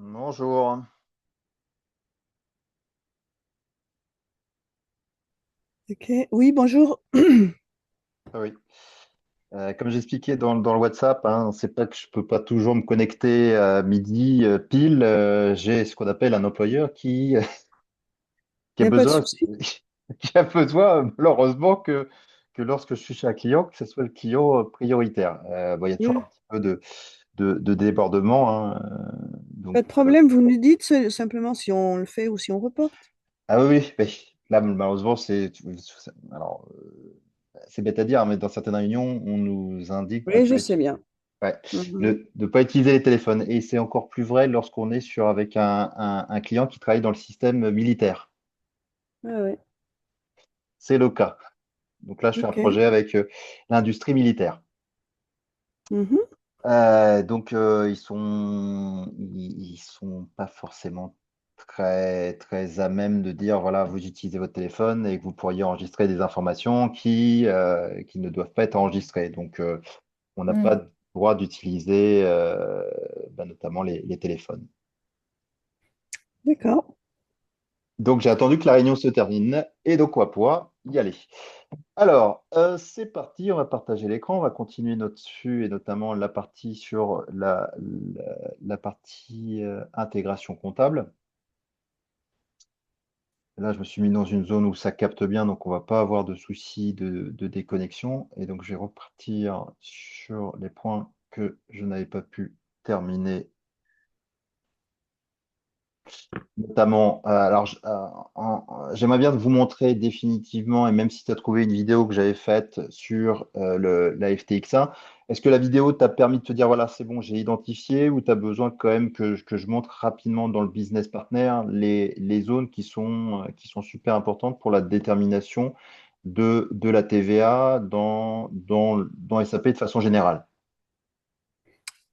Bonjour. Ok. Oui, bonjour. Ah oui. Comme j'expliquais dans le WhatsApp, hein, c'est pas que je peux pas toujours me connecter à midi pile. J'ai ce qu'on appelle un employeur qui Il a n'y a pas de besoin, souci. qui a besoin malheureusement que lorsque je suis chez un client, que ce soit le client prioritaire. Bon, il y a toujours Oui, un petit peu de débordement, hein, donc, pas de problème. Vous nous dites simplement si on le fait ou si on reporte. ah oui, oui, oui. Là, malheureusement, alors, c'est bête à dire, mais dans certaines réunions, on nous indique de Oui, je pas sais bien. ouais, Mhm. de ne pas utiliser les téléphones. Et c'est encore plus vrai lorsqu'on est avec un client qui travaille dans le système militaire. Ah, ouais. C'est le cas. Donc là, je fais un Ok. projet avec l'industrie militaire. Mhm. Ils sont pas forcément très à même de dire, voilà, vous utilisez votre téléphone et que vous pourriez enregistrer des informations qui ne doivent pas être enregistrées. Donc, on n'a pas Mm. le droit d'utiliser notamment les téléphones. D'accord. Donc j'ai attendu que la réunion se termine et donc on va pouvoir y aller. Alors, c'est parti, on va partager l'écran, on va continuer notre dessus et notamment la partie sur la partie intégration comptable. Là, je me suis mis dans une zone où ça capte bien, donc on ne va pas avoir de soucis de déconnexion. Et donc je vais repartir sur les points que je n'avais pas pu terminer. Notamment, j'aimerais bien vous montrer définitivement, et même si tu as trouvé une vidéo que j'avais faite sur la FTX1, est-ce que la vidéo t'a permis de te dire, voilà, c'est bon, j'ai identifié, ou tu as besoin quand même que je montre rapidement dans le business partner les zones qui sont super importantes pour la détermination de la TVA dans SAP de façon générale?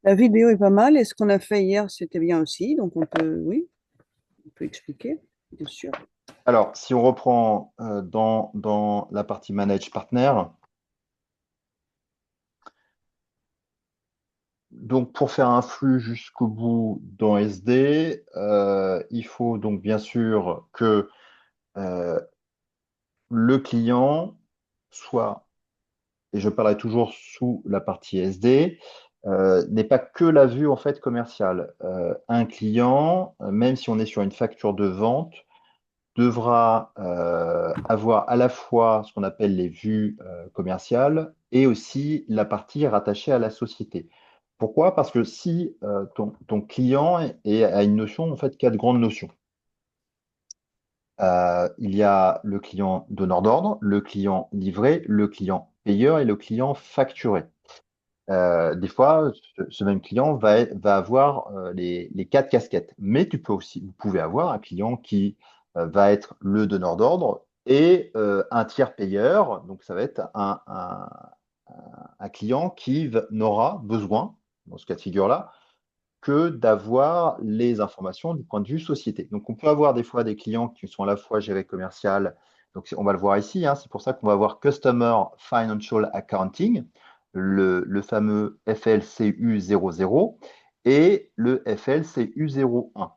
La vidéo est pas mal et ce qu'on a fait hier, c'était bien aussi. Donc on peut, oui, on peut expliquer, bien sûr. Alors, si on reprend dans la partie Manage Partner, donc, pour faire un flux jusqu'au bout dans SD, il faut donc bien sûr que euh, le client soit, et je parlerai toujours sous la partie SD, n'ait pas que la vue en fait commerciale. Un client, même si on est sur une facture de vente, devra avoir à la fois ce qu'on appelle les vues commerciales et aussi la partie rattachée à la société. Pourquoi? Parce que si ton client a une notion, en fait, quatre grandes notions. Il y a le client donneur d'ordre, le client livré, le client payeur et le client facturé. Des fois, ce même client va avoir les quatre casquettes. Mais vous pouvez avoir un client qui va être le donneur d'ordre et un tiers payeur. Donc, ça va être un client n'aura besoin, dans ce cas de figure-là, que d'avoir les informations du point de vue société. Donc, on peut avoir des fois des clients qui sont à la fois gérés commercial. Donc, on va le voir ici, hein, c'est pour ça qu'on va avoir Customer Financial Accounting, le fameux FLCU 00 et le FLCU 01.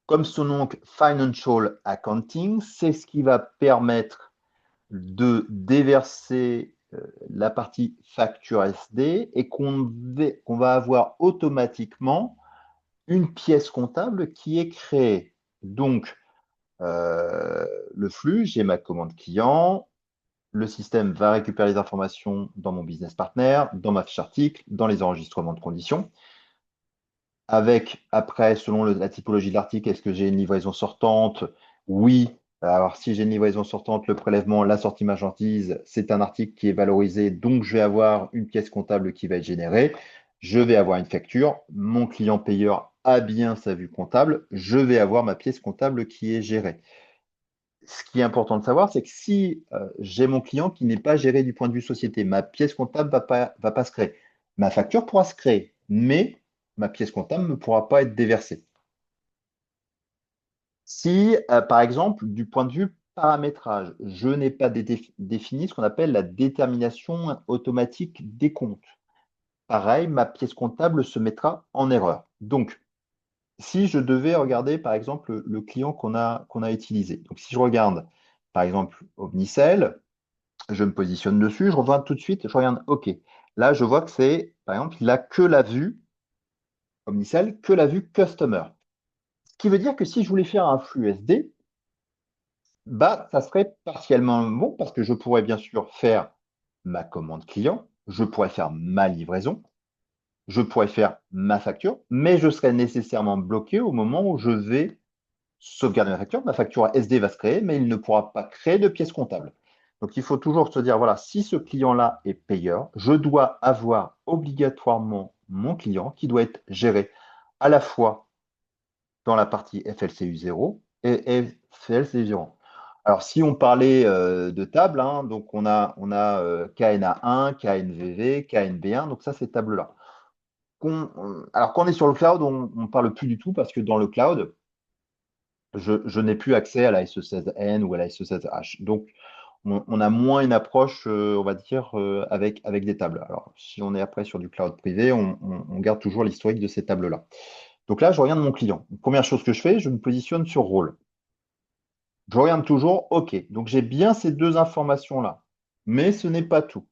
Comme son nom, Financial Accounting, c'est ce qui va permettre de déverser la partie facture SD et qu'on va avoir automatiquement une pièce comptable qui est créée. Donc, euh, le flux, j'ai ma commande client, le système va récupérer les informations dans mon business partner, dans ma fiche article, dans les enregistrements de conditions. Avec, après, selon la typologie de l'article, est-ce que j'ai une livraison sortante? Oui. Alors, si j'ai une livraison sortante, le prélèvement, la sortie marchandise, c'est un article qui est valorisé, donc je vais avoir une pièce comptable qui va être générée. Je vais avoir une facture. Mon client payeur a bien sa vue comptable. Je vais avoir ma pièce comptable qui est gérée. Ce qui est important de savoir, c'est que si j'ai mon client qui n'est pas géré du point de vue société, ma pièce comptable va pas se créer. Ma facture pourra se créer, mais ma pièce comptable ne pourra pas être déversée. Si, par exemple, du point de vue paramétrage, je n'ai pas défini ce qu'on appelle la détermination automatique des comptes, pareil, ma pièce comptable se mettra en erreur. Donc, si je devais regarder, par exemple, le client qu'on a utilisé. Donc, si je regarde, par exemple, Omnicell, je me positionne dessus, je reviens tout de suite, je regarde, OK. Là, je vois que c'est, par exemple, il a que la vue, Omnicell, que la vue Customer. Ce qui veut dire que si je voulais faire un flux SD, bah, ça serait partiellement bon parce que je pourrais bien sûr faire ma commande client, je pourrais faire ma livraison, je pourrais faire ma facture, mais je serais nécessairement bloqué au moment où je vais sauvegarder ma facture. Ma facture SD va se créer, mais il ne pourra pas créer de pièce comptable. Donc, il faut toujours se dire, voilà, si ce client-là est payeur, je dois avoir obligatoirement mon client qui doit être géré à la fois dans la partie FLCU 0 et FLCU 0. Alors, si on parlait de table, hein, donc on a KNA1, KNVV, KNB1, donc ça, ces tables-là. Alors, quand on est sur le cloud, on ne parle plus du tout parce que dans le cloud, je n'ai plus accès à la SE16N ou à la SE16H. Donc, on a moins une approche, on va dire, avec des tables. Alors, si on est après sur du cloud privé, on garde toujours l'historique de ces tables-là. Donc là, je regarde mon client. Première chose que je fais, je me positionne sur rôle. Je regarde toujours, OK, donc j'ai bien ces deux informations-là. Mais ce n'est pas tout.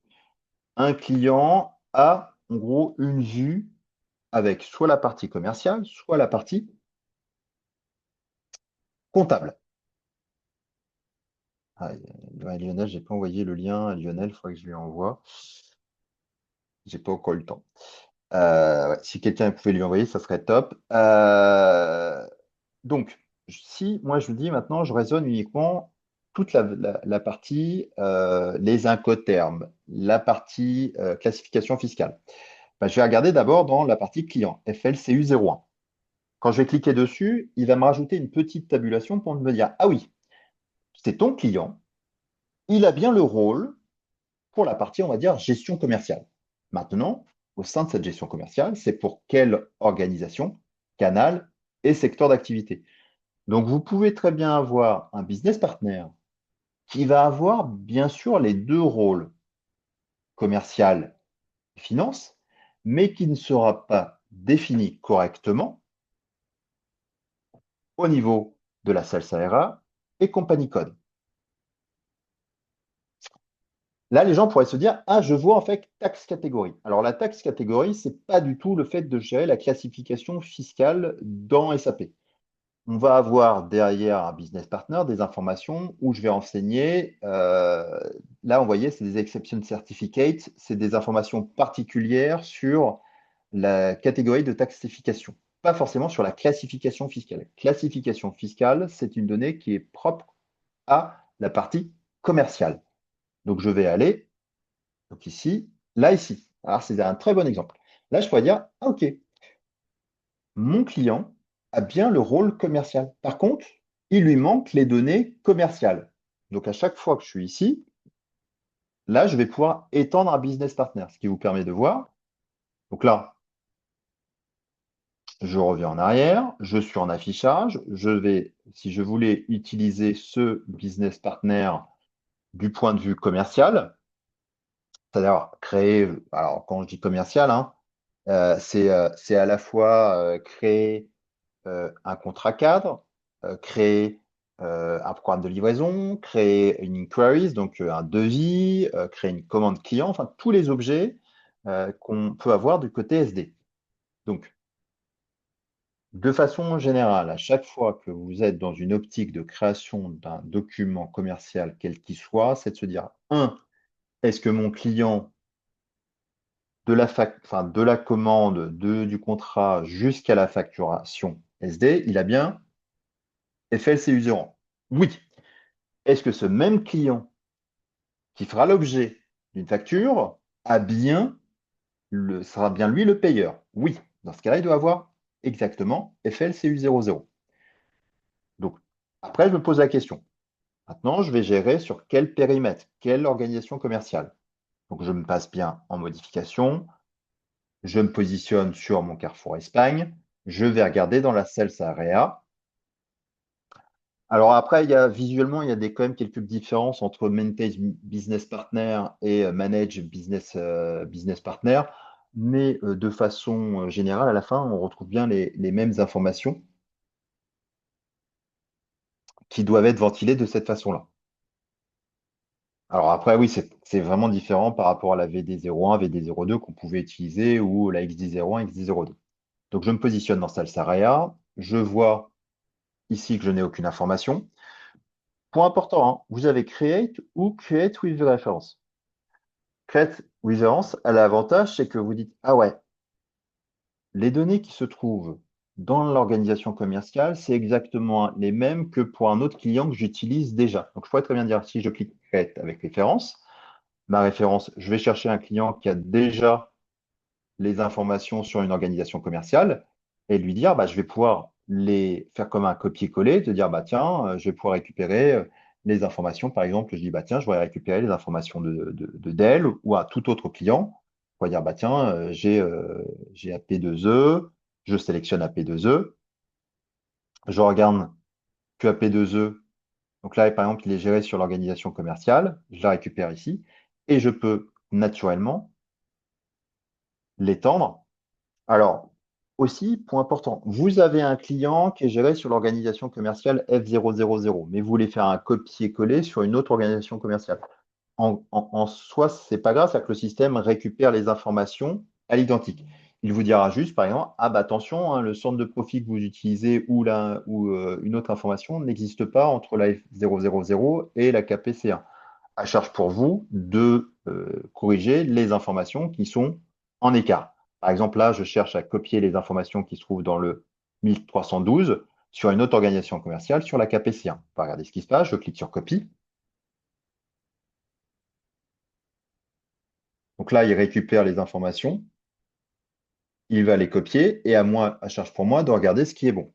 Un client a, en gros, une vue avec soit la partie commerciale, soit la partie comptable. Ah, ouais, Lionel, j'ai pas envoyé le lien à Lionel, il faudrait que je lui envoie. J'ai pas encore eu le temps. Ouais, si quelqu'un pouvait lui envoyer, ça serait top. Donc, si moi je vous dis maintenant, je raisonne uniquement toute la partie les incoterms, la partie classification fiscale. Ben, je vais regarder d'abord dans la partie client, FLCU 01. Quand je vais cliquer dessus, il va me rajouter une petite tabulation pour me dire, ah oui, c'est ton client, il a bien le rôle pour la partie, on va dire, gestion commerciale. Maintenant, au sein de cette gestion commerciale, c'est pour quelle organisation, canal et secteur d'activité. Donc, vous pouvez très bien avoir un business partner qui va avoir, bien sûr, les deux rôles, commercial et finance, mais qui ne sera pas défini correctement au niveau de la SALSA et compagnie code. Là, les gens pourraient se dire, ah, je vois en fait taxe catégorie. Alors, la taxe catégorie, ce n'est pas du tout le fait de gérer la classification fiscale dans SAP. On va avoir derrière un business partner des informations où je vais renseigner. Là, vous voyez, c'est des exception certificates, c'est des informations particulières sur la catégorie de taxification, pas forcément sur la classification fiscale. Classification fiscale, c'est une donnée qui est propre à la partie commerciale. Donc, je vais aller donc ici, là, ici. Alors, c'est un très bon exemple. Là, je pourrais dire, ah, OK, mon client a bien le rôle commercial. Par contre, il lui manque les données commerciales. Donc, à chaque fois que je suis ici, là, je vais pouvoir étendre un business partner, ce qui vous permet de voir. Donc là, je reviens en arrière, je suis en affichage. Je vais, si je voulais utiliser ce business partner du point de vue commercial, c'est-à-dire créer, alors quand je dis commercial, hein, c'est à la fois créer un contrat cadre, créer un programme de livraison, créer une inquiries, donc un devis, créer une commande client, enfin tous les objets qu'on peut avoir du côté SD. Donc, de façon générale, à chaque fois que vous êtes dans une optique de création d'un document commercial, quel qu'il soit, c'est de se dire, un, est-ce que mon client de la commande, du contrat jusqu'à la facturation SD, il a bien FLCU 0? Oui. Est-ce que ce même client qui fera l'objet d'une facture sera bien lui le payeur? Oui. Dans ce cas-là, il doit avoir exactement FLCU 00. Donc, après, je me pose la question. Maintenant, je vais gérer sur quel périmètre, quelle organisation commerciale. Donc, je me passe bien en modification. Je me positionne sur mon Carrefour Espagne. Je vais regarder dans la Sales Area. Alors après, visuellement, il y a quand même quelques différences entre Manage Business Partner et Manage Business Partner. mais de façon générale, à la fin, on retrouve bien les mêmes informations qui doivent être ventilées de cette façon-là. Alors après, oui, c'est vraiment différent par rapport à la VD01, VD02 qu'on pouvait utiliser ou la XD01, XD02. Donc je me positionne dans Salsa Area, je vois ici que je n'ai aucune information. Point important, hein, vous avez Create ou Create with Reference. Create with Reference a l'avantage, c'est que vous dites, ah ouais, les données qui se trouvent dans l'organisation commerciale, c'est exactement les mêmes que pour un autre client que j'utilise déjà. Donc je pourrais très bien dire, si je clique Create avec référence, ma référence, je vais chercher un client qui a déjà les informations sur une organisation commerciale et lui dire, bah, je vais pouvoir les faire comme un copier-coller, te dire, bah, tiens, je vais pouvoir récupérer les informations. Par exemple, je dis, bah, tiens, je voudrais récupérer les informations de Dell ou à tout autre client. On va dire, bah, tiens, j'ai AP2E, je sélectionne AP2E, je regarde que AP2E. Donc là, par exemple, il est géré sur l'organisation commerciale. Je la récupère ici et je peux naturellement l'étendre. Alors, aussi, point important, vous avez un client qui est géré sur l'organisation commerciale F000, mais vous voulez faire un copier-coller sur une autre organisation commerciale. En soi, c'est pas grave, c'est que le système récupère les informations à l'identique. Il vous dira juste, par exemple, ah bah attention, hein, le centre de profit que vous utilisez ou une autre information n'existe pas entre la F000 et la KPC1. À charge pour vous de corriger les informations qui sont en écart. Par exemple, là, je cherche à copier les informations qui se trouvent dans le 1312 sur une autre organisation commerciale sur la KPC1. On va regarder ce qui se passe, je clique sur copie. Donc là, il récupère les informations, il va les copier et à moi, à charge pour moi de regarder ce qui est bon.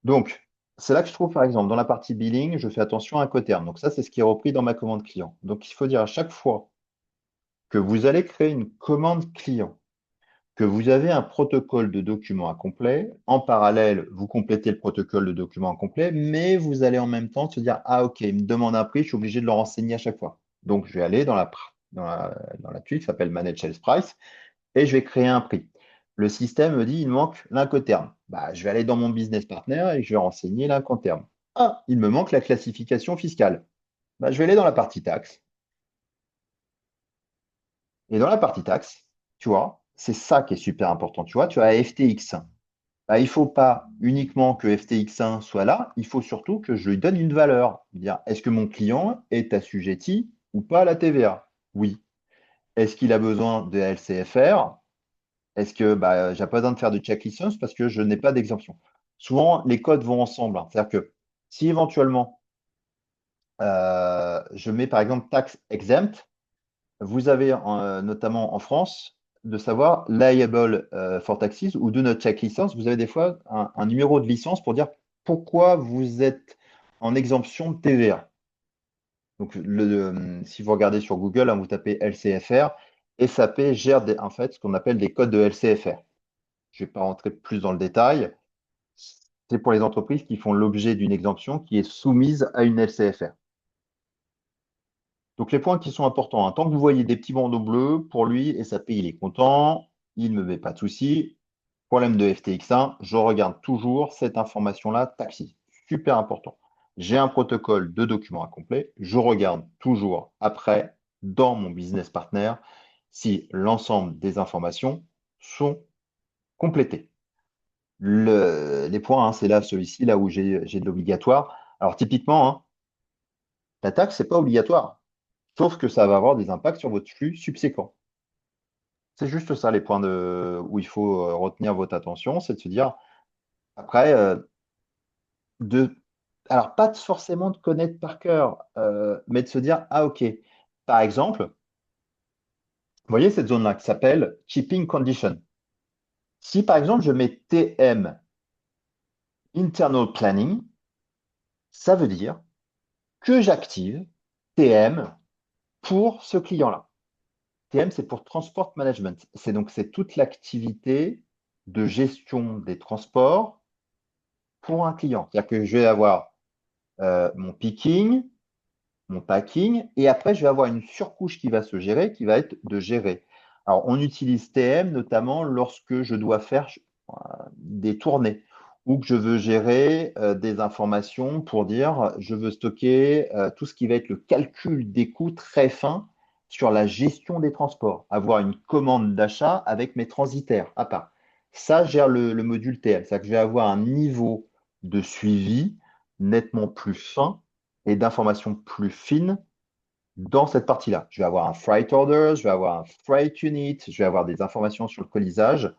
Donc, c'est là que je trouve, par exemple, dans la partie billing, je fais attention à Incoterm. Donc ça, c'est ce qui est repris dans ma commande client. Donc, il faut dire à chaque fois que vous allez créer une commande client, que vous avez un protocole de document incomplet. En parallèle, vous complétez le protocole de document incomplet, mais vous allez en même temps se dire, ah ok, il me demande un prix, je suis obligé de le renseigner à chaque fois. Donc, je vais aller dans la tuile qui s'appelle Manage Sales Price et je vais créer un prix. Le système me dit, il me manque l'Incoterm. Bah, je vais aller dans mon business partner et je vais renseigner l'Incoterm. Ah, il me manque la classification fiscale. Bah, je vais aller dans la partie taxe. Et dans la partie taxe, tu vois, c'est ça qui est super important. Tu vois, tu as FTX. Bah, il ne faut pas uniquement que FTX1 soit là, il faut surtout que je lui donne une valeur. Dire, est-ce que mon client est assujetti ou pas à la TVA? Oui. Est-ce qu'il a besoin de LCFR? Est-ce que bah, j'ai pas besoin de faire de checklist parce que je n'ai pas d'exemption? Souvent, les codes vont ensemble, hein. C'est-à-dire que si éventuellement je mets par exemple tax exempt, vous avez notamment en France de savoir liable for taxes ou do not check licence. Vous avez des fois un numéro de licence pour dire pourquoi vous êtes en exemption de TVA. Donc, si vous regardez sur Google, hein, vous tapez LCFR, SAP gère en fait ce qu'on appelle des codes de LCFR. Je ne vais pas rentrer plus dans le détail. C'est pour les entreprises qui font l'objet d'une exemption qui est soumise à une LCFR. Donc les points qui sont importants, hein, tant que vous voyez des petits bandeaux bleus, pour lui, SAP, il est content, il ne me met pas de soucis. Problème de FTX1, je regarde toujours cette information-là, taxi. Super important. J'ai un protocole de documents incomplet, je regarde toujours après, dans mon business partner, si l'ensemble des informations sont complétées. Les points, hein, c'est là, celui-ci, là où j'ai de l'obligatoire. Alors typiquement, hein, la taxe, c'est pas obligatoire. Sauf que ça va avoir des impacts sur votre flux subséquent. C'est juste ça les points où il faut retenir votre attention, c'est de se dire, après, de, alors pas forcément de connaître par cœur, mais de se dire, ah ok, par exemple, vous voyez cette zone-là qui s'appelle Keeping Condition. Si par exemple je mets TM, Internal Planning, ça veut dire que j'active TM pour ce client-là. TM, c'est pour Transport Management. C'est toute l'activité de gestion des transports pour un client. C'est-à-dire que je vais avoir mon picking, mon packing, et après, je vais avoir une surcouche qui va se gérer, qui va être de gérer Alors, on utilise TM notamment lorsque je dois faire des tournées ou que je veux gérer des informations pour dire je veux stocker tout ce qui va être le calcul des coûts très fin sur la gestion des transports, avoir une commande d'achat avec mes transitaires à part. Ça gère le module TM. C'est-à-dire que je vais avoir un niveau de suivi nettement plus fin et d'informations plus fines dans cette partie-là. Je vais avoir un freight order, je vais avoir un freight unit, je vais avoir des informations sur le colisage.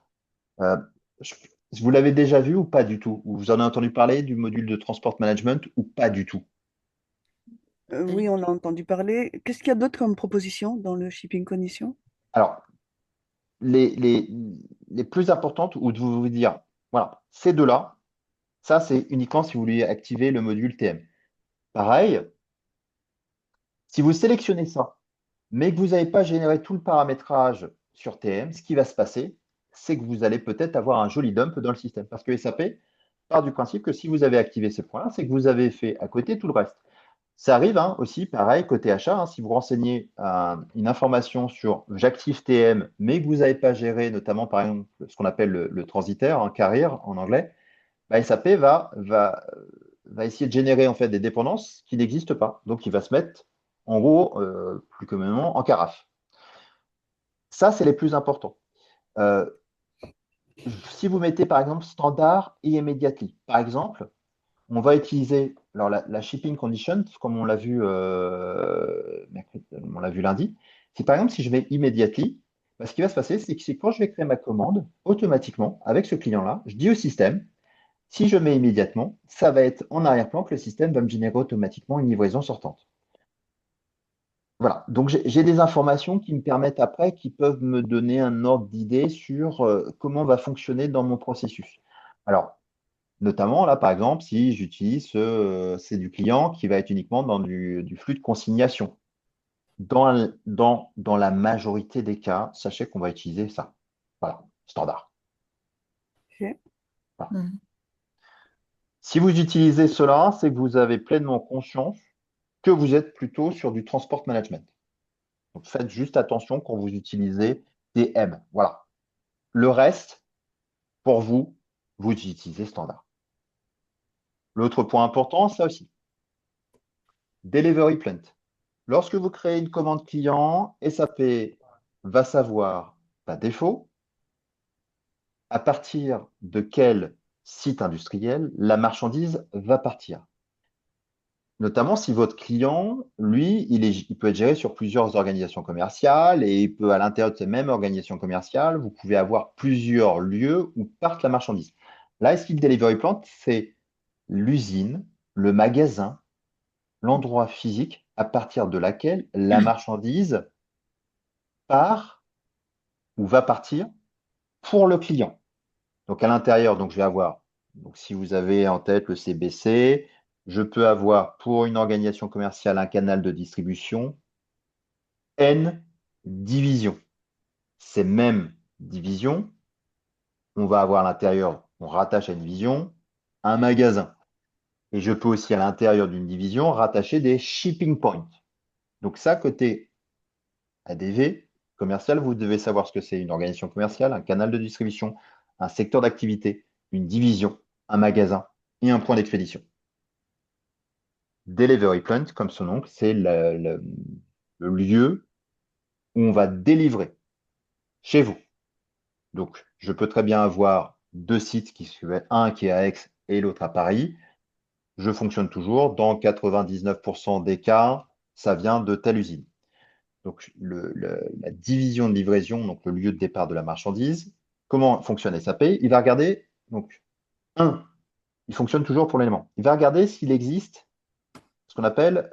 Euh, je- vous l'avez déjà vu ou pas du tout? Ou vous en avez entendu parler du module de transport management ou pas du tout? Oui, on a entendu parler. Qu'est-ce qu'il y a d'autre comme proposition dans le shipping condition? Alors, les, les, les plus importantes, ou de vous dire, voilà, ces deux-là, ça c'est uniquement si vous voulez activer le module TM. Pareil, si vous sélectionnez ça, mais que vous n'avez pas généré tout le paramétrage sur TM, ce qui va se passer, c'est que vous allez peut-être avoir un joli dump dans le système. Parce que SAP part du principe que si vous avez activé ce point-là, c'est que vous avez fait à côté tout le reste. Ça arrive hein, aussi, pareil, côté achat, hein, si vous renseignez une information sur j'active TM, mais que vous n'avez pas géré, notamment par exemple ce qu'on appelle le transitaire, un carrier en anglais, bah, SAP va essayer de générer en fait des dépendances qui n'existent pas. Donc il va se mettre en gros, plus communément, en carafe. Ça, c'est les plus importants. Euh, si vous mettez par exemple standard et immediately, par exemple, on va utiliser alors la shipping condition, comme on l'a vu lundi. C'est par exemple si je mets immediately, bah, ce qui va se passer, c'est que quand je vais créer ma commande, automatiquement, avec ce client-là, je dis au système, si je mets immédiatement, ça va être en arrière-plan que le système va me générer automatiquement une livraison sortante. Voilà, donc j'ai des informations qui me permettent après, qui peuvent me donner un ordre d'idée sur comment va fonctionner dans mon processus. Alors, notamment là, par exemple, si j'utilise, c'est du client qui va être uniquement dans du flux de consignation. Dans la majorité des cas, sachez qu'on va utiliser ça. Voilà, standard. Ok. Voilà. Mhm. Si vous utilisez cela, c'est que vous avez pleinement conscience que vous êtes plutôt sur du transport management. Donc faites juste attention quand vous utilisez des M. Voilà. Le reste, pour vous, vous utilisez standard. L'autre point important, ça aussi, delivery plant. Lorsque vous créez une commande client, SAP va savoir, par défaut, à partir de quel site industriel la marchandise va partir. Notamment si votre client, lui, il peut être géré sur plusieurs organisations commerciales et il peut, à l'intérieur de ces mêmes organisations commerciales, vous pouvez avoir plusieurs lieux où parte la marchandise. Là, Skip Delivery Plant, c'est l'usine, le magasin, l'endroit physique à partir de laquelle la marchandise part ou va partir pour le client. Donc à l'intérieur, donc je vais avoir, donc si vous avez en tête le CBC, je peux avoir pour une organisation commerciale un canal de distribution, N divisions. Ces mêmes divisions, on va avoir à l'intérieur, on rattache à une division, un magasin. Et je peux aussi à l'intérieur d'une division rattacher des shipping points. Donc ça, côté ADV, commercial, vous devez savoir ce que c'est une organisation commerciale, un canal de distribution, un secteur d'activité, une division, un magasin et un point d'expédition. Delivery point, comme son nom, c'est le lieu où on va délivrer chez vous. Donc, je peux très bien avoir deux sites, un qui est à Aix et l'autre à Paris. Je fonctionne toujours. Dans 99% des cas, ça vient de telle usine. Donc, la division de livraison, donc le lieu de départ de la marchandise, comment fonctionne SAP? Il va regarder, donc, il fonctionne toujours pour l'élément. Il va regarder s'il existe ce qu'on appelle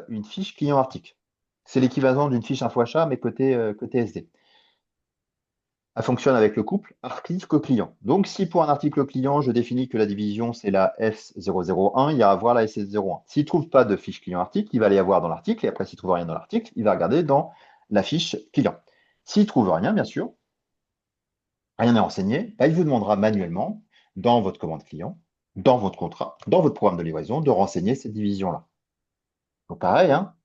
une fiche client article. C'est l'équivalent d'une fiche info achat, mais côté SD. Elle fonctionne avec le couple article-client. Donc, si pour un article client, je définis que la division, c'est la S001, il ira voir la S001. S'il ne trouve pas de fiche client-article, il va aller voir dans l'article, et après, s'il ne trouve rien dans l'article, il va regarder dans la fiche client. S'il ne trouve rien, bien sûr, rien n'est renseigné, bah, il vous demandera manuellement, dans votre commande client, dans votre contrat, dans votre programme de livraison, de renseigner cette division-là. Donc, pareil, hein,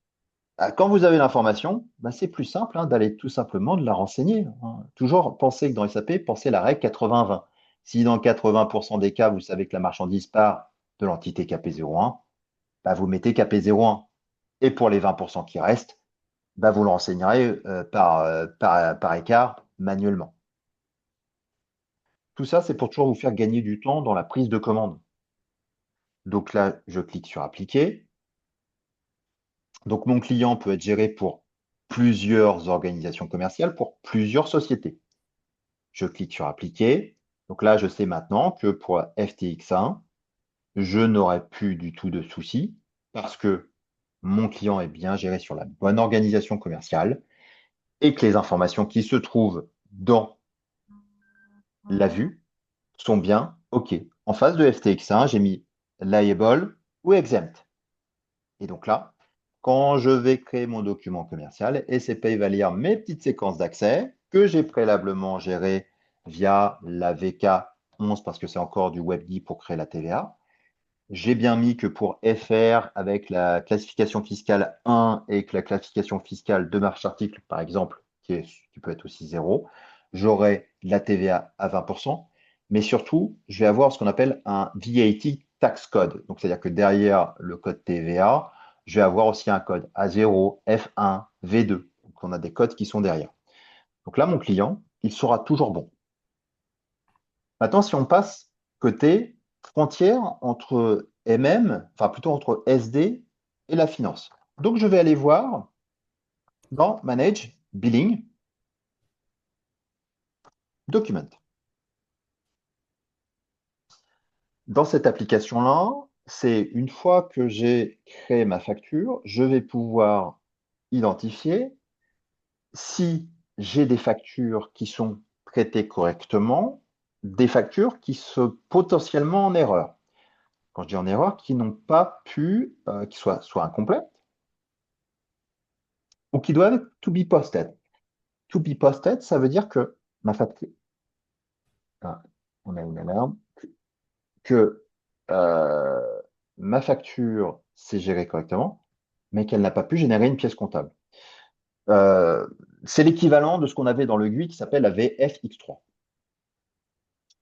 Quand vous avez l'information, bah, c'est plus simple hein, d'aller tout simplement de la renseigner, hein. Toujours penser que dans SAP, pensez la règle 80-20. Si dans 80% des cas, vous savez que la marchandise part de l'entité KP01, bah, vous mettez KP01. Et pour les 20% qui restent, bah, vous le renseignerez par écart manuellement. Tout ça, c'est pour toujours vous faire gagner du temps dans la prise de commande. Donc là, je clique sur Appliquer. Donc mon client peut être géré pour plusieurs organisations commerciales, pour plusieurs sociétés. Je clique sur Appliquer. Donc là, je sais maintenant que pour FTX1, je n'aurai plus du tout de soucis parce que mon client est bien géré sur la bonne organisation commerciale et que les informations qui se trouvent dans la vue sont bien OK. En face de FTX1, j'ai mis Liable ou Exempt. Et donc là, quand je vais créer mon document commercial, SCPay va lire mes petites séquences d'accès que j'ai préalablement gérées via la VK11 parce que c'est encore du WebD pour créer la TVA. J'ai bien mis que pour FR, avec la classification fiscale 1 et que la classification fiscale de marche article, par exemple, qui peut être aussi 0, j'aurai la TVA à 20%. Mais surtout, je vais avoir ce qu'on appelle un VAT tax code. Donc, c'est-à-dire que derrière le code TVA, je vais avoir aussi un code A0, F1, V2. Donc, on a des codes qui sont derrière. Donc là, mon client, il sera toujours bon. Maintenant, si on passe côté frontière entre MM, enfin plutôt entre SD et la finance. Donc, je vais aller voir dans Manage, Billing, Document. Dans cette application-là, c'est une fois que j'ai créé ma facture, je vais pouvoir identifier si j'ai des factures qui sont traitées correctement, des factures qui sont potentiellement en erreur. Quand je dis en erreur, qui n'ont pas pu, qui soient soit incomplètes, ou qui doivent être to be posted. To be posted, ça veut dire que ma facture, ah, on a une alarme, que euh, ma facture s'est gérée correctement, mais qu'elle n'a pas pu générer une pièce comptable. Euh, c'est l'équivalent de ce qu'on avait dans le GUI qui s'appelle la VFX3.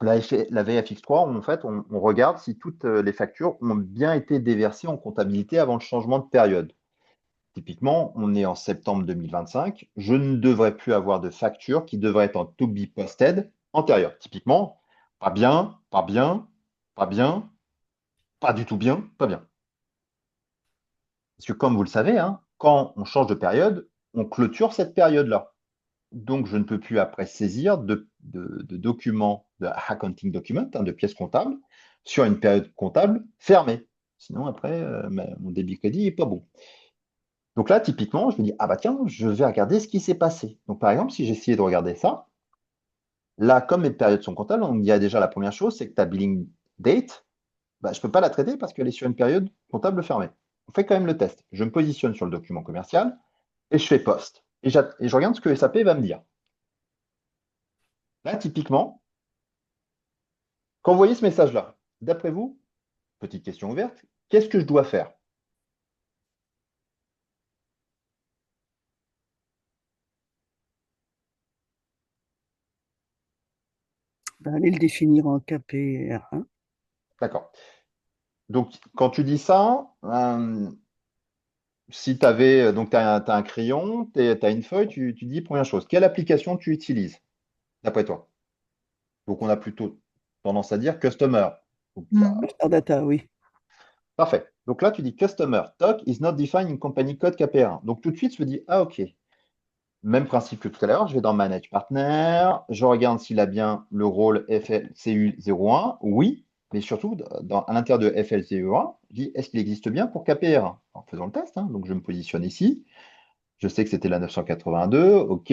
La VFX3, en fait, on regarde si toutes les factures ont bien été déversées en comptabilité avant le changement de période. Typiquement, on est en septembre 2025. Je ne devrais plus avoir de facture qui devrait être en to be posted antérieure. Typiquement, pas bien, pas bien, pas bien, pas du tout bien, pas bien. Parce que comme vous le savez, hein, quand on change de période, on clôture cette période-là. Donc, je ne peux plus après saisir de documents, de accounting document, hein, de pièces comptables, sur une période comptable fermée. Sinon, après, mon débit crédit n'est pas bon. Donc là, typiquement, je me dis, ah bah tiens, je vais regarder ce qui s'est passé. Donc par exemple, si j'essayais de regarder ça, là, comme mes périodes sont comptables, il y a déjà la première chose, c'est que ta billing date, bah, je ne peux pas la traiter parce qu'elle est sur une période comptable fermée. On fait quand même le test. Je me positionne sur le document commercial et je fais post. Et je regarde ce que SAP va me dire. Là, typiquement, quand vous voyez ce message-là, d'après vous, petite question ouverte, qu'est-ce que je dois faire? Ben, allez le définir en KPR1. D'accord. Donc, quand tu dis ça, si tu avais, donc tu as, un crayon, tu as une feuille, tu dis première chose, quelle application tu utilises, d'après toi? Donc on a plutôt tendance à dire customer. Donc, Master Data, oui. parfait. Donc là, tu dis customer, TOC is not defined in company code KPR1. Donc tout de suite, je me dis, ah ok, même principe que tout à l'heure, je vais dans Manage Partner, je regarde s'il a bien le rôle FLCU01, oui, mais surtout à l'intérieur de FLCU1, je dis, est-ce qu'il existe bien pour KPR1? En faisant le test, hein, donc je me positionne ici. Je sais que c'était la 982, ok.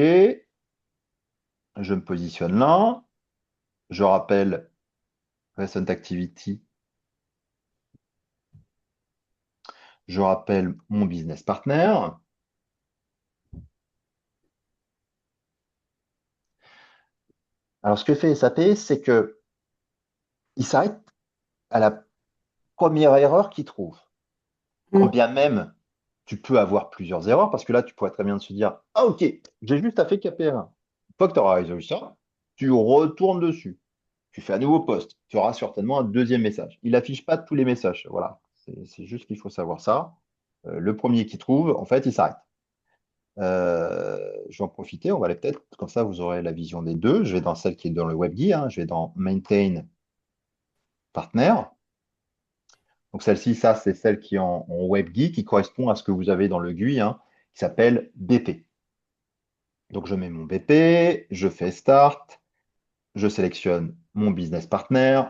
Je me positionne là. Je rappelle Recent Activity. Je rappelle mon business partner. Alors, ce que fait SAP, c'est que il s'arrête à la première erreur qu'il trouve. Quand Mm. bien même tu peux avoir plusieurs erreurs parce que là, tu pourrais très bien se dire, ah ok, j'ai juste à faire KPR1. Une fois que tu auras résolu ça, tu retournes dessus. Tu fais un nouveau post. Tu auras certainement un deuxième message. Il n'affiche pas tous les messages. Voilà. C'est juste qu'il faut savoir ça. Le premier qui trouve, en fait, il s'arrête. Je vais en profiter. On va aller peut-être, comme ça, vous aurez la vision des deux. Je vais dans celle qui est dans le WebGuide. Je vais dans Maintain Partner. Donc celle-ci, ça, c'est celle qui est en WebGuide, qui correspond à ce que vous avez dans le GUI, qui s'appelle BP. Donc je mets mon BP, je fais Start, je sélectionne mon business partner.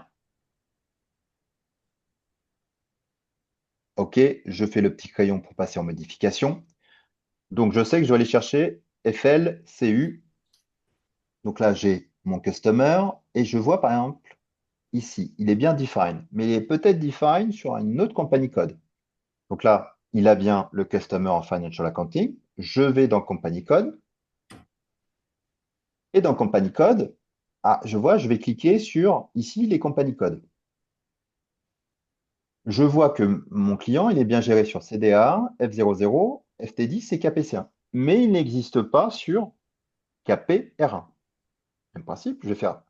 OK, je fais le petit crayon pour passer en modification. Donc je sais que je dois aller chercher FLCU. Donc là, j'ai mon customer et je vois par exemple ici, il est bien define, mais il est peut-être define sur une autre company code. Donc là, il a bien le customer en financial accounting. Je vais dans company code et dans company code, ah, je vois, je vais cliquer sur ici les company codes. Je vois que mon client, il est bien géré sur CDA, F00, FT10 et KPC1. Mais il n'existe pas sur KPR1. Même principe, je vais faire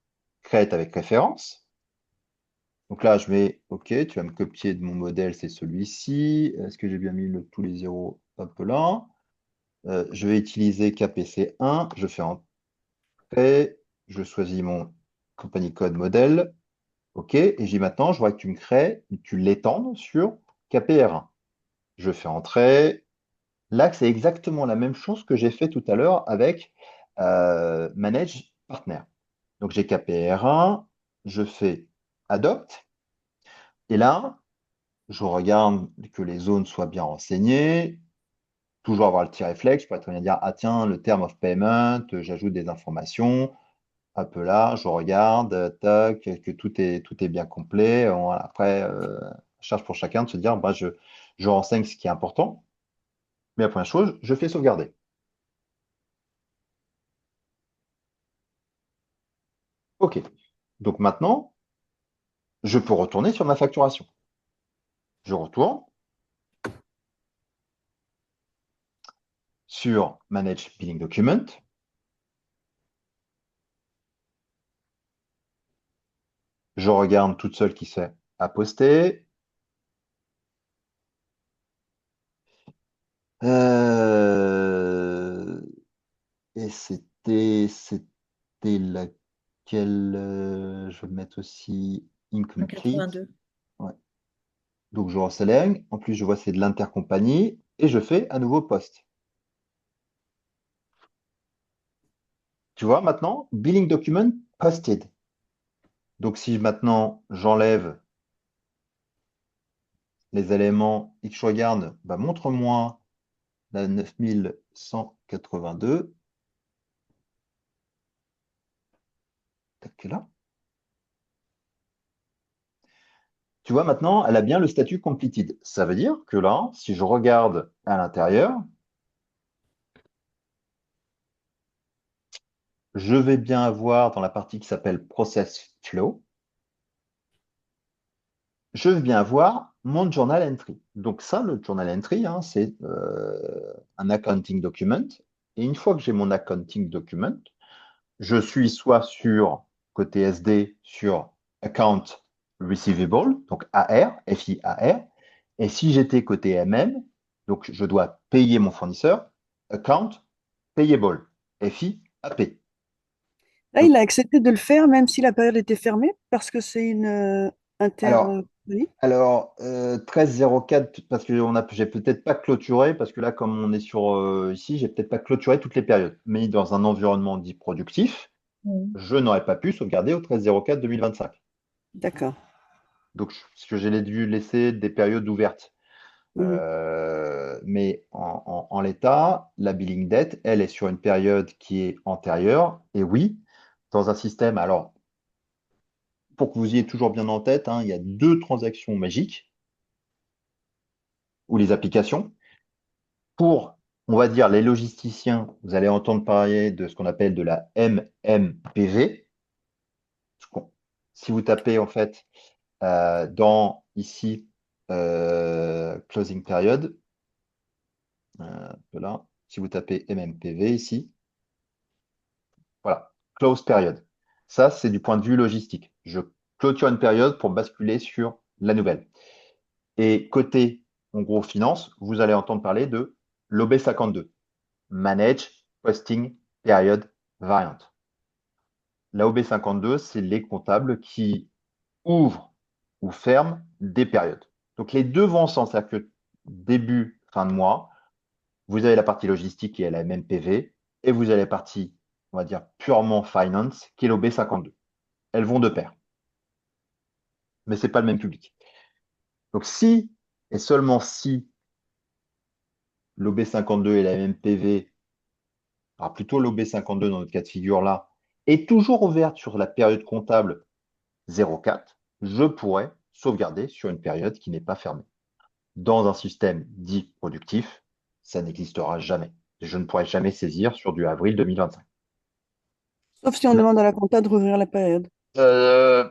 create avec référence. Donc là, je mets OK, tu vas me copier de mon modèle, c'est celui-ci. Est-ce que j'ai bien mis tous les zéros? Hop là. Je vais utiliser KPC1. Je fais entrée. Je choisis mon company code modèle. OK. Et j'ai maintenant, je vois que tu me crées, tu l'étends sur KPR1. Je fais entrer. Là, c'est exactement la même chose que j'ai fait tout à l'heure avec Manage Partner. Donc, j'ai KPR1, je fais Adopt. Et là, je regarde que les zones soient bien renseignées. Toujours avoir le petit réflexe. Je pourrais très bien dire, ah tiens, le term of payment, j'ajoute des informations. Hop là, je regarde, tac, que tout est bien complet. Voilà. Après, charge pour chacun de se dire, bah, je renseigne ce qui est important. Mais la première chose, je fais sauvegarder. OK. Donc maintenant, je peux retourner sur ma facturation. Je retourne sur Manage Billing Document. Je regarde toute seule qui c'est à poster. Euh, et c'était laquelle je vais mettre aussi Un incomplete. 82. Ouais. Donc je reselect. En plus, je vois c'est de l'intercompagnie et je fais un nouveau post. Tu vois maintenant, billing document posted. Donc si maintenant j'enlève les éléments et que je regarde, bah, montre-moi la 9182. Tac, là. Tu vois, maintenant, elle a bien le statut completed. Ça veut dire que là, si je regarde à l'intérieur, je vais bien avoir dans la partie qui s'appelle Process Flow, je vais bien avoir mon journal entry. Donc ça, le journal entry, c'est un accounting document. Et une fois que j'ai mon accounting document, je suis soit sur côté SD sur Account Receivable, donc AR, FIAR. Et si j'étais côté MM, donc je dois payer mon fournisseur, Account Payable, FIAP. Là, Donc, il a accepté de le faire même si la période était fermée parce que c'est une alors, intercompagnie. alors 1304, parce que j'ai peut-être pas clôturé, parce que là, comme on est sur ici, j'ai peut-être pas clôturé toutes les périodes. Mais dans un environnement dit productif, Mhm. je n'aurais pas pu sauvegarder au 13/04/2025. D'accord. Donc, parce que j'ai dû laisser des périodes ouvertes. Mhm. Mais en l'état, la billing date, elle est sur une période qui est antérieure. Et oui, dans un système, alors, pour que vous ayez toujours bien en tête, il y a deux transactions magiques ou les applications. Pour, on va dire, les logisticiens, vous allez entendre parler de ce qu'on appelle de la MMPV. Si vous tapez en fait dans ici closing period, Là, si vous tapez MMPV ici, voilà, close period. Ça, c'est du point de vue logistique. Je clôture une période pour basculer sur la nouvelle. Et côté, en gros, finance, vous allez entendre parler de l'OB52, Manage Posting Period Variant. La OB52, c'est les comptables qui ouvrent ou ferment des périodes. Donc les deux vont ensemble, c'est-à-dire que début, fin de mois, vous avez la partie logistique qui est la MMPV et vous avez la partie, on va dire, purement finance qui est l'OB52. Elles vont de pair, mais ce n'est pas le même public. Donc si et seulement si l'OB52 et la MMPV, alors plutôt l'OB52 dans notre cas de figure là, est toujours ouverte sur la période comptable 0,4, je pourrais sauvegarder sur une période qui n'est pas fermée. Dans un système dit productif, ça n'existera jamais. Je ne pourrai jamais saisir sur du avril 2025. Sauf si on demande à la compta de rouvrir la période. Euh,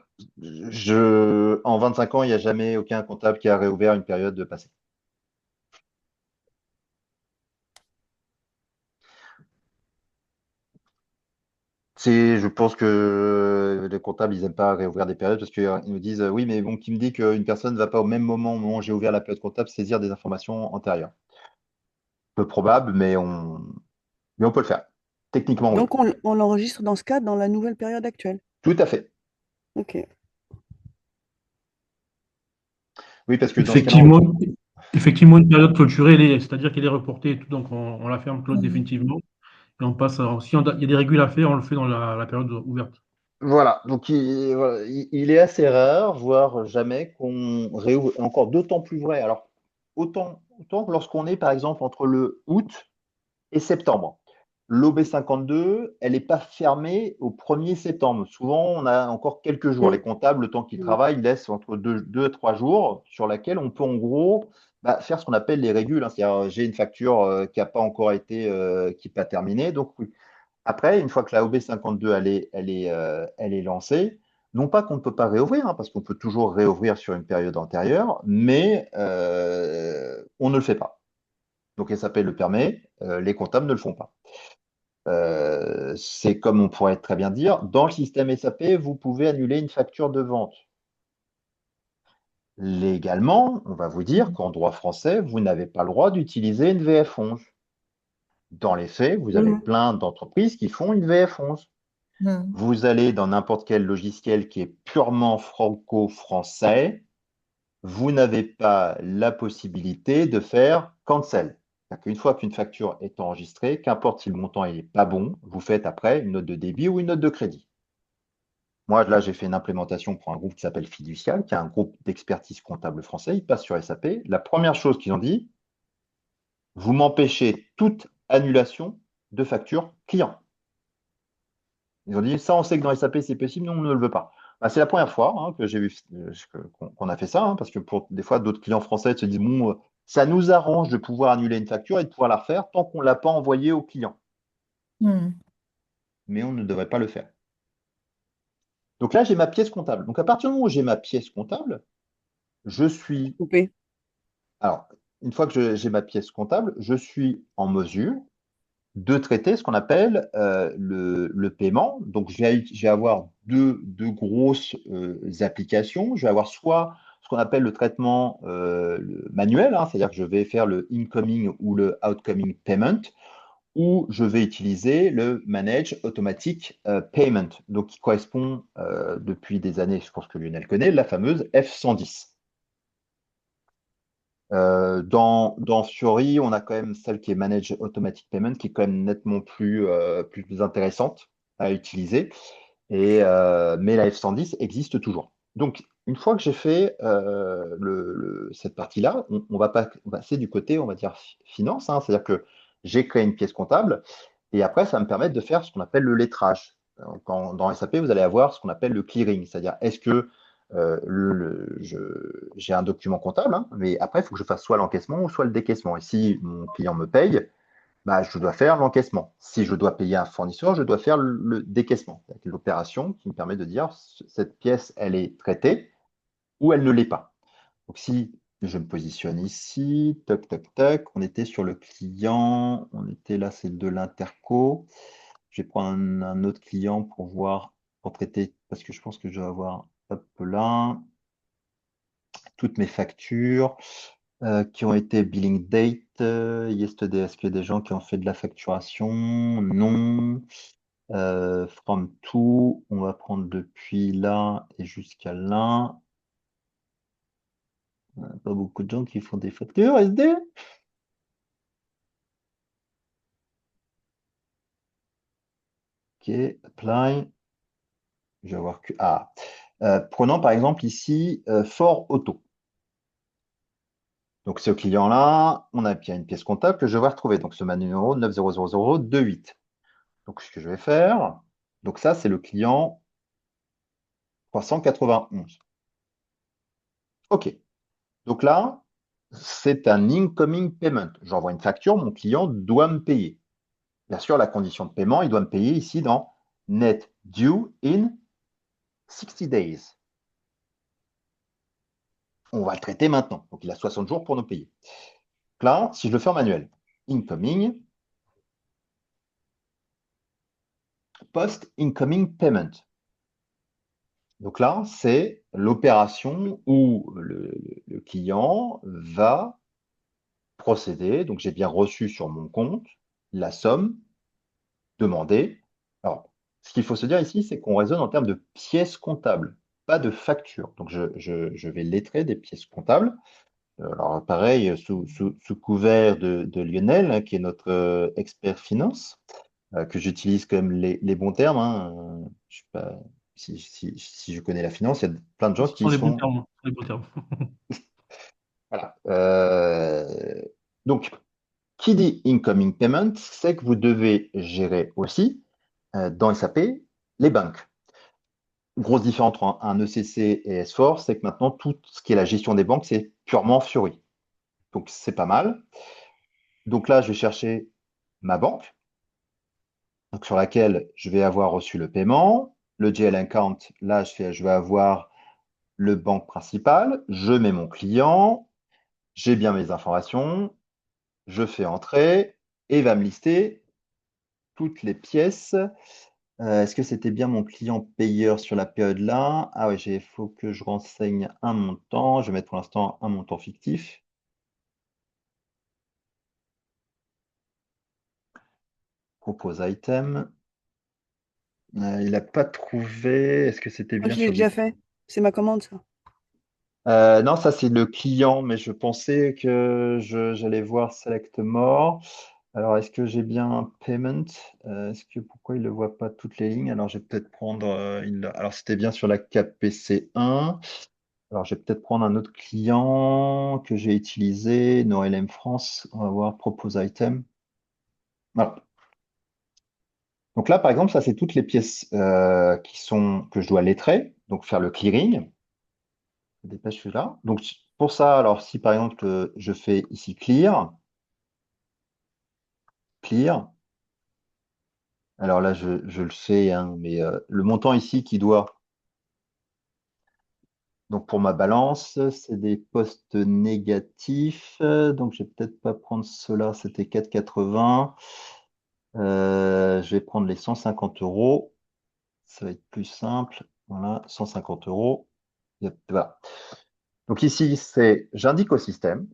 En 25 ans, il n'y a jamais aucun comptable qui a réouvert une période passée. Je pense que les comptables, ils n'aiment pas réouvrir des périodes parce qu'ils nous disent oui, mais bon, qui me dit qu'une personne ne va pas au moment où j'ai ouvert la période comptable saisir des informations antérieures. Peu probable, mais on peut le faire. Techniquement, oui. Donc on l'enregistre dans ce cas dans la nouvelle période actuelle. Tout à fait. Ok. Oui, parce que dans ce cas-là, Effectivement, effectivement, une période clôturée, c'est-à-dire qu'elle est reportée et tout, donc on la ferme close Mhm. définitivement. Et on passe si il y a des régules à faire, on le fait dans la période ouverte. voilà. Donc, voilà, il est assez rare, voire jamais, qu'on réouvre, et encore d'autant plus vrai. Alors, autant que lorsqu'on est, par exemple, entre le août et septembre. L'OB52, elle n'est pas fermée au 1er septembre. Souvent, on a encore quelques jours. Les Mm. comptables, le temps qu'ils Mm. travaillent, laissent entre 2 et 3 jours sur laquelle on peut en gros faire ce qu'on appelle les régules, hein. C'est-à-dire, j'ai une facture qui n'a pas encore été, qui n'est pas terminée. Donc, oui. Après, une fois que la OB52 elle est lancée, non pas qu'on ne peut pas réouvrir, hein, parce qu'on peut toujours réouvrir sur une période antérieure, mais on ne le fait pas. Donc SAP le permet, les comptables ne le font pas. C'est comme on pourrait très bien dire, dans le système SAP, vous pouvez annuler une facture de vente. Légalement, on va vous dire qu'en droit français, vous n'avez pas le droit d'utiliser une VF11. Dans les faits, vous avez Mhm. plein d'entreprises qui font une VF11. Mhm. Vous allez dans n'importe quel logiciel qui est purement franco-français, vous n'avez pas la possibilité de faire cancel. Une fois qu'une facture est enregistrée, qu'importe si le montant n'est pas bon, vous faites après une note de débit ou une note de crédit. Moi, là, j'ai fait une implémentation pour un groupe qui s'appelle Fiducial, qui est un groupe d'expertise comptable français. Ils passent sur SAP. La première chose qu'ils ont dit, vous m'empêchez toute annulation de facture client. Ils ont dit, ça, on sait que dans SAP, c'est possible, nous, on ne le veut pas. C'est la première fois que j'ai vu qu'on a fait ça, hein, parce que pour des fois, d'autres clients français se disent, bon, ça nous arrange de pouvoir annuler une facture et de pouvoir la refaire tant qu'on ne l'a pas envoyée au client. Mhm. Mais on ne devrait pas le faire. Donc là, j'ai ma pièce comptable. Donc à partir du moment où j'ai ma pièce comptable, je suis. Coupé. Alors, une fois que j'ai ma pièce comptable, je suis en mesure de traiter ce qu'on appelle le paiement. Donc, je vais avoir deux grosses applications. Je vais avoir soit ce qu'on appelle le traitement le manuel, hein, c'est-à-dire que je vais faire le incoming ou le outcoming payment, ou je vais utiliser le manage automatic payment, donc qui correspond depuis des années, je pense que Lionel connaît, la fameuse F110. Dans Fiori, on a quand même celle qui est Manage Automatic Payment, qui est quand même nettement plus intéressante à utiliser. Mais la F110 existe toujours. Donc, une fois que j'ai fait cette partie-là, on va passer du côté, on va dire, finance, hein. C'est-à-dire que j'ai créé une pièce comptable et après, ça va me permettre de faire ce qu'on appelle le lettrage. Dans SAP, vous allez avoir ce qu'on appelle le clearing, c'est-à-dire est-ce que j'ai un document comptable, hein, mais après, il faut que je fasse soit l'encaissement ou soit le décaissement. Et si mon client me paye, je dois faire l'encaissement. Si je dois payer un fournisseur, je dois faire le décaissement. C'est l'opération qui me permet de dire cette pièce, elle est traitée ou elle ne l'est pas. Donc, si Je me positionne ici. Toc, toc, toc. On était sur le client. On était là, c'est de l'interco. Je vais prendre un autre client pour voir, pour traiter, parce que je pense que je vais avoir, hop là, toutes mes factures qui ont été billing date, yesterday. Est-ce qu'il y a des gens qui ont fait de la facturation? Non. From to, on va prendre depuis là et jusqu'à là. Pas beaucoup de gens qui font des factures SD. Ok, apply. Je vais voir que. Ah. Prenons par exemple ici Ford Auto. Donc ce client-là, on a bien une pièce comptable que je vais retrouver. Donc ce numéro 9000028. Donc ce que je vais faire, donc ça c'est le client 391. OK. Donc là, c'est un incoming payment. J'envoie une facture, mon client doit me payer. Bien sûr, la condition de paiement, il doit me payer ici dans net due in 60 days. On va le traiter maintenant. Donc il a 60 jours pour nous payer. Donc là, si je le fais en manuel, incoming, post incoming payment. Donc là, c'est l'opération où le client va procéder. Donc j'ai bien reçu sur mon compte la somme demandée. Alors, ce qu'il faut se dire ici, c'est qu'on raisonne en termes de pièces comptables, pas de factures. Donc je vais lettrer des pièces comptables. Alors pareil, sous couvert de Lionel, hein, qui est notre expert finance, que j'utilise quand même les bons termes. Hein. Je sais pas si je connais la finance, il y a plein de gens Ce qui sont les bons sont. termes. Les bons termes. Voilà. Donc, qui dit incoming payment, c'est que vous devez gérer aussi dans SAP les banques. Grosse différence entre un ECC et S4, c'est que maintenant, tout ce qui est la gestion des banques, c'est purement Fiori. Donc, c'est pas mal. Donc là, je vais chercher ma banque, donc sur laquelle je vais avoir reçu le paiement. Le GL account, là, je vais avoir le banque principal. Je mets mon client. J'ai bien mes informations. Je fais entrer et il va me lister toutes les pièces. Est-ce que c'était bien mon client payeur sur la période là? Ah oui, il faut que je renseigne un montant. Je vais mettre pour l'instant un montant fictif. Propose item. Il n'a pas trouvé. Est-ce que c'était Ah, bien je l'ai sur déjà du. fait. C'est ma commande, ça. Non, ça c'est le client, mais je pensais que j'allais voir Select More. Alors, est-ce que j'ai bien un payment? Pourquoi il ne voit pas toutes les lignes? Alors, je vais peut-être prendre. Alors, c'était bien sur la KPC1. Alors, je vais peut-être prendre un autre client que j'ai utilisé, NoLM France. On va voir Propose Item. Voilà. Donc là, par exemple, ça, c'est toutes les pièces que je dois lettrer, donc faire le clearing. Je dépêche celui-là. Donc, pour ça, alors, si par exemple, je fais ici clear, alors là, je le sais, hein, mais le montant ici qui doit. Donc pour ma balance, c'est des postes négatifs. Donc je vais peut-être pas prendre cela, c'était 4,80. Je vais prendre les 150 euros. Ça va être plus simple. Voilà, 150 euros. Yep, voilà. Donc ici, j'indique au système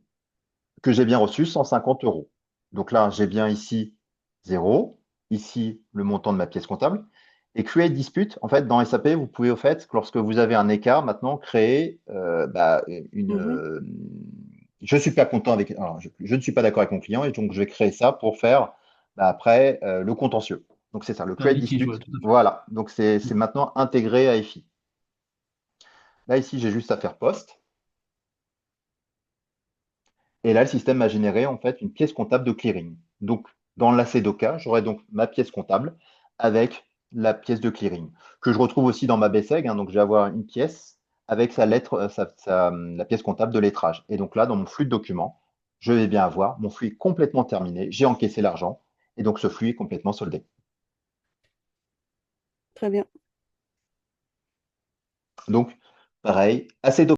que j'ai bien reçu 150 euros. Donc là, j'ai bien ici 0, ici le montant de ma pièce comptable. Et create dispute, en fait, dans SAP, vous pouvez, au fait, lorsque vous avez un écart, maintenant créer une. Mhm. Je ne suis pas content avec. Alors, je ne suis pas d'accord avec mon client et donc je vais créer ça pour faire après le contentieux. Donc c'est ça, le C'est un create litige, ouais, dispute. tout à fait. Voilà, donc c'est maintenant intégré à FI. Là, ici, j'ai juste à faire post. Et là, le système m'a généré en fait une pièce comptable de clearing. Donc, dans la CEDOCA, j'aurai donc ma pièce comptable avec la pièce de clearing, que je retrouve aussi dans ma BSEG. Hein, donc, je vais avoir une pièce avec sa lettre, la pièce comptable de lettrage. Et donc là, dans mon flux de documents, je vais bien avoir mon flux est complètement terminé. J'ai encaissé l'argent et donc ce flux est complètement soldé. Très bien. Donc, pareil, assez